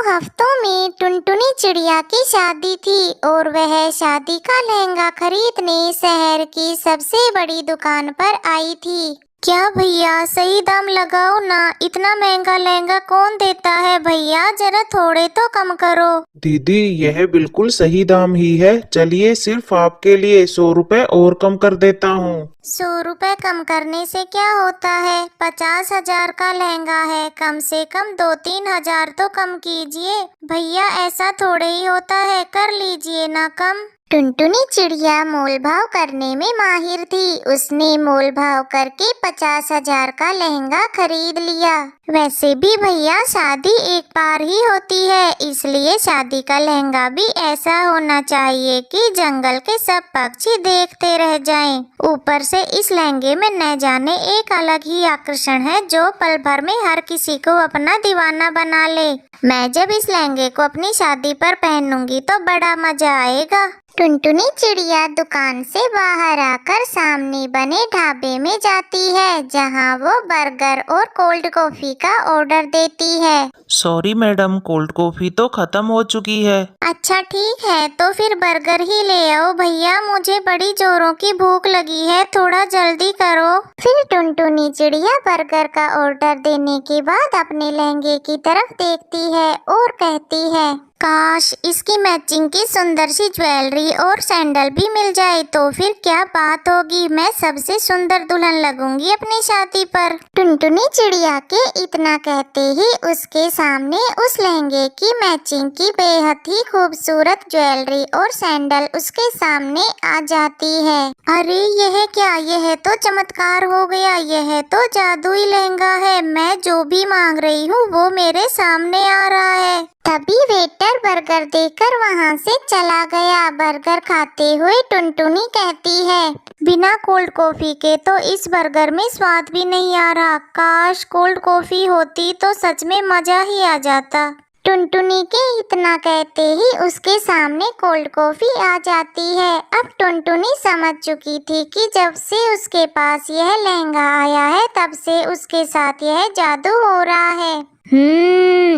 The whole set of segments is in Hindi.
हफ्तों में टुनटुनी चिड़िया की शादी थी और वह शादी का लहंगा खरीदने शहर की सबसे बड़ी दुकान पर आई थी। क्या भैया सही दाम लगाओ ना, इतना महंगा लहंगा कौन देता है भैया, जरा थोड़े तो कम करो। दीदी यह बिल्कुल सही दाम ही है, चलिए सिर्फ आपके लिए 100 रुपए और कम कर देता हूँ। 100 रुपए कम करने से क्या होता है, 50,000 का लहंगा है, कम से कम 2-3 हजार तो कम कीजिए भैया, ऐसा थोड़े ही होता है, कर लीजिए ना कम। टुनटुनी चिड़िया मोल भाव करने में माहिर थी, उसने मोल भाव करके 50,000 का लहंगा खरीद लिया। वैसे भी भैया शादी एक बार ही होती है, इसलिए शादी का लहंगा भी ऐसा होना चाहिए कि जंगल के सब पक्षी देखते रह जाएं। ऊपर से इस लहंगे में न जाने एक अलग ही आकर्षण है जो पल भर में हर किसी को अपना दीवाना बना ले। मैं जब इस लहंगे को अपनी शादी पर पहनूंगी तो बड़ा मजा आएगा। टुनटुनी चिड़िया दुकान से बाहर आकर सामने बने ढाबे में जाती है, जहां वो बर्गर और कोल्ड कॉफी का ऑर्डर देती है। सॉरी मैडम, कोल्ड कॉफी तो खत्म हो चुकी है। अच्छा ठीक है, तो फिर बर्गर ही ले आओ भैया, मुझे बड़ी जोरों की भूख लगी है, थोड़ा जल्दी करो। फिर टुनटुनी चिड़िया बर्गर का ऑर्डर देने के बाद अपने लहंगे की तरफ देखती है और कहती है, काश इसकी मैचिंग की सुंदर सी ज्वेलरी और सैंडल भी मिल जाए तो फिर क्या बात होगी, मैं सबसे सुंदर दुल्हन लगूंगी अपनी शादी पर। टुनटुनी चिड़िया के इतना कहते ही उसके सामने उस लहंगे की मैचिंग की बेहद ही खूबसूरत ज्वेलरी और सैंडल उसके सामने आ जाती है। अरे यह क्या, यह तो चमत्कार हो गया, यह तो जादुई लहंगा है, मैं जो भी मांग रही हूँ वो मेरे सामने आ रहा है। तभी वेटर बर्गर देकर वहाँ से चला गया। बर्गर खाते हुए टुनटुनी कहती है, बिना कोल्ड कॉफी के तो इस बर्गर में स्वाद भी नहीं आ रहा, काश कोल्ड कॉफी होती तो सच में मजा ही आ जाता। टुनटुनी के इतना कहते ही उसके सामने कोल्ड कॉफी आ जाती है। अब टुनटुनी समझ चुकी थी कि जब से उसके पास यह लहंगा आया है तब से उसके साथ यह जादू हो रहा है।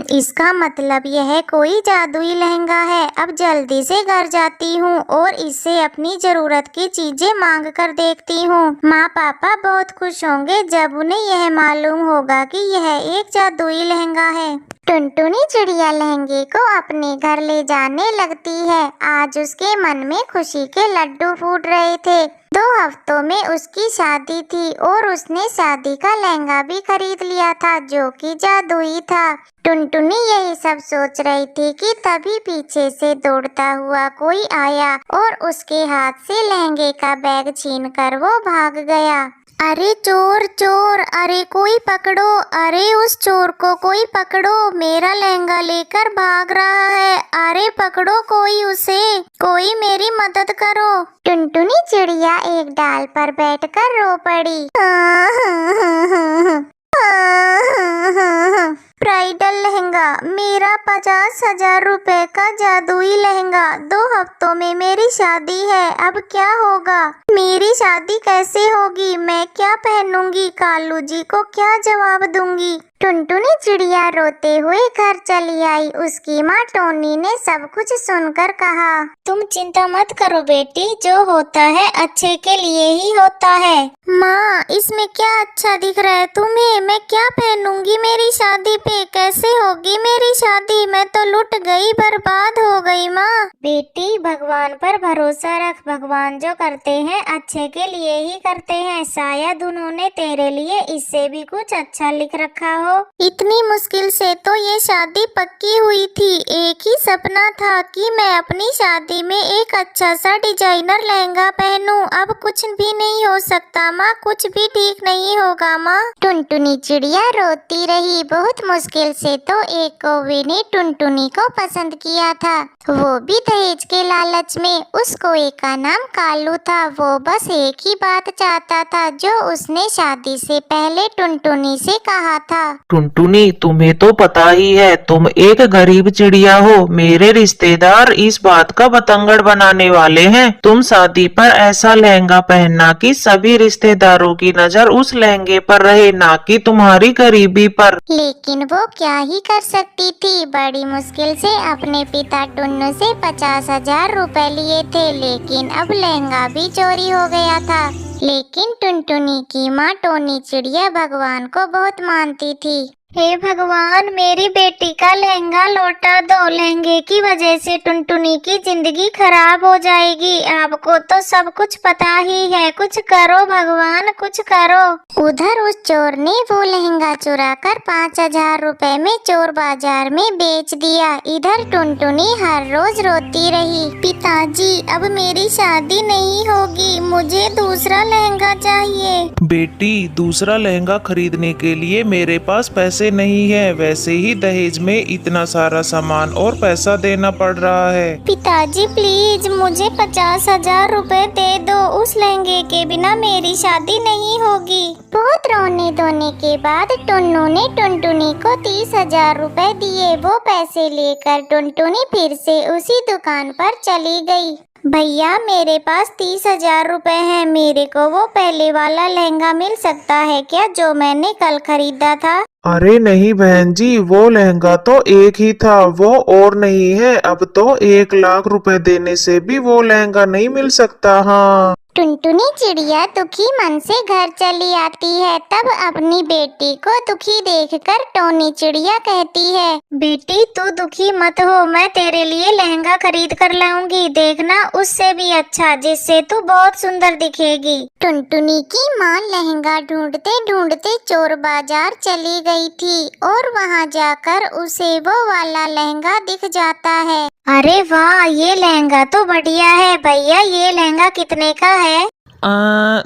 इसका मतलब यह कोई जादुई लहंगा है। अब जल्दी से घर जाती हूँ और इससे अपनी जरूरत की चीजें मांग कर देखती हूँ। माँ पापा बहुत खुश होंगे जब उन्हें यह मालूम होगा कि यह एक जादुई लहंगा है। टुनटुनी चिड़िया लहंगे को अपने घर ले जाने लगती है। आज उसके मन में खुशी के लड्डू फूट रहे थे। 2 हफ्तों में उसकी शादी थी और उसने शादी का लहंगा भी खरीद लिया था जो कि जादुई था। टुनटुनी यही सब सोच रही थी कि तभी पीछे से दौड़ता हुआ कोई आया और उसके हाथ से लहंगे का बैग छीनकर वो भाग गया। अरे चोर चोर, अरे कोई पकड़ो, अरे उस चोर को कोई पकड़ो, मेरा लहंगा लेकर भाग रहा है, अरे पकड़ो कोई उसे, कोई मेरी मदद करो। टुनटुनी चिड़िया एक डाल पर बैठकर रो पड़ी। ब्राइडल लहंगा, मेरा 50,000 रुपए का जादुई लहंगा, 2 हफ्तों में मेरी शादी है, अब क्या होगा, मेरी शादी कैसे होगी, मैं क्या पहनूंगी, कालू जी को क्या जवाब दूंगी। टुनटुनी चिड़िया रोते हुए घर चली आई। उसकी माँ टोनी ने सब कुछ सुनकर कहा, तुम चिंता मत करो बेटी, जो होता है अच्छे के लिए ही होता है। माँ इसमें क्या अच्छा दिख रहा है तुम्हें, मैं क्या पहनूंगी मेरी शादी पे, कैसे होगी मेरी शादी, मैं तो लुट गई, बर्बाद हो गई। माँ बेटी भगवान पर भरोसा रख, भगवान जो करते हैं अच्छे के लिए ही करते हैं, शायद उन्होंने तेरे लिए इससे भी कुछ अच्छा लिख रखा हो। इतनी मुश्किल से तो ये शादी पक्की हुई थी, एक ही सपना था कि मैं अपनी शादी में एक अच्छा सा डिजाइनर लहंगा पहनूं, अब कुछ भी नहीं हो सकता माँ, कुछ भी ठीक नहीं होगा माँ। टुनटुनी चिड़िया रोती रही। बहुत मुश्किल से तो एक कौवे ने टुनटुनी को पसंद किया था, वो भी दहेज के लालच में। उस कौवे का नाम कालू था। वो बस एक ही बात चाहता था जो उसने शादी से पहले टुनटुनी से कहा था। टुनटुनी, तुम्हें तो पता ही है तुम एक गरीब चिड़िया हो। मेरे रिश्तेदार इस बात का बतंगड़ बनाने वाले हैं। तुम शादी पर ऐसा लहंगा पहनना कि सभी रिश्तेदारों की नजर उस लहंगे पर रहे, ना कि तुम्हारी गरीबी पर। लेकिन वो क्या ही कर सकती थी। बड़ी मुश्किल से अपने पिता टुन्नू से 50,000 रुपए लिए थे, लेकिन अब लहंगा भी चोरी हो गया था। लेकिन टुनटुनी की माँ टोनी चिड़िया भगवान को बहुत मानती थी। हे भगवान, मेरी बेटी का लहंगा लौटा दो। लहंगे की वजह से टुनटुनी की जिंदगी खराब हो जाएगी। आपको तो सब कुछ पता ही है। कुछ करो भगवान, कुछ करो। उधर उस चोर ने वो लहंगा चुरा कर 5,000 रुपए में चोर बाजार में बेच दिया। इधर टुनटुनी हर रोज रोती रही, पिताजी अब मेरी शादी नहीं होगी, मुझे दूसरा लहंगा चाहिए। बेटी, दूसरा लहंगा खरीदने के लिए मेरे पास पैसे नहीं है। वैसे ही दहेज में इतना सारा सामान और पैसा देना पड़ रहा है। पिताजी प्लीज मुझे 50,000 रुपए दे दो। उस लहंगे के बिना मेरी शादी नहीं होगी। बहुत रोने धोने के बाद टुन्नू ने टुनटुनी को 30,000 रुपए दिए। वो पैसे लेकर टुनटुनी फिर से उसी दुकान पर चली गई। भैया, मेरे पास 30,000 रुपए हैं। मेरे को वो पहले वाला लहंगा मिल सकता है क्या, जो मैंने कल खरीदा था? अरे नहीं बहन जी, वो लहंगा तो एक ही था, वो और नहीं है। अब तो 1,00,000 रुपए देने से भी वो लहंगा नहीं मिल सकता। हाँ। टुनटुनी चिड़िया दुखी मन से घर चली आती है। तब अपनी बेटी को दुखी देखकर टोनी चिड़िया कहती है, बेटी तू दुखी मत हो, मैं तेरे लिए लहंगा खरीद कर लाऊंगी। देखना उससे भी अच्छा, जिससे तू बहुत सुंदर दिखेगी। टुनटुनी की माँ लहंगा ढूंढते ढूंढते चोर बाजार चली गई थी और वहाँ जाकर उसे वो वाला लहंगा दिख जाता है। अरे वाह, ये लहंगा तो बढ़िया है। भैया, ये लहंगा कितने का है?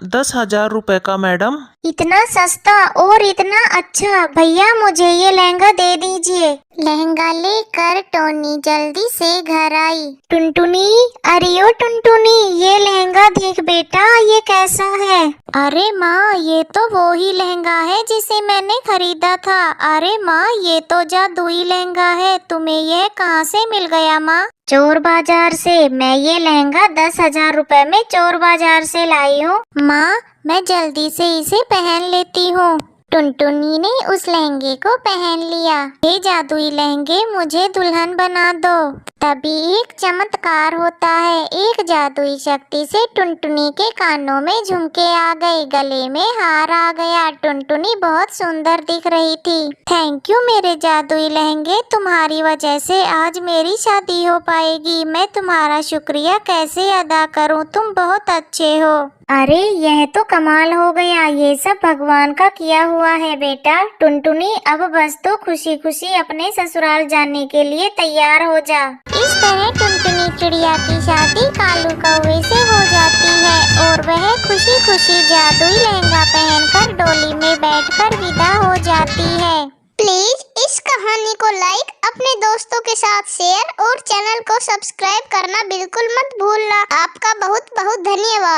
10,000 रुपए का मैडम। इतना सस्ता और इतना अच्छा। भैया, मुझे ये लहंगा दे दीजिए। लहंगा लेकर टोनी जल्दी से घर आई। टुनटुनी, अरे ओ टुनटुनी, ये लहंगा देख बेटा, ये कैसा है? अरे माँ, ये तो वो ही लहंगा है जिसे मैंने खरीदा था। अरे माँ, ये तो जादुई लहंगा है। तुम्हें यह कहाँ से मिल गया माँ? चोर बाजार से। मैं ये लहंगा 10,000 रुपए में चोर बाजार से लाई हूँ। माँ, मैं जल्दी से इसे पहन लेती हूँ। टुनटुनी ने उस लहंगे को पहन लिया। ये जादुई लहंगे, मुझे दुल्हन बना दो। तभी एक चमत्कार होता है। एक जादुई शक्ति से टुनटुनी के कानों में झुमके आ गए, गले में हार आ गया। टुनटुनी बहुत सुंदर दिख रही थी। थैंक यू मेरे जादुई लहंगे, तुम्हारी वजह से आज मेरी शादी हो पाएगी। मैं तुम्हारा शुक्रिया कैसे अदा करूं, तुम बहुत अच्छे हो। अरे यह तो कमाल हो गया। ये सब भगवान का किया हुआ है बेटा। टुनटुनी, अब बस तो खुशी खुशी अपने ससुराल जाने के लिए तैयार हो जा। इस तरह टुनटुनी चिड़िया की शादी कालू कौवे से हो जाती है और वह खुशी खुशी जादुई लहंगा पहनकर डोली में बैठकर विदा हो जाती है। प्लीज इस कहानी को लाइक, अपने दोस्तों के साथ शेयर और चैनल को सब्सक्राइब करना बिल्कुल मत भूलना। आपका बहुत बहुत धन्यवाद।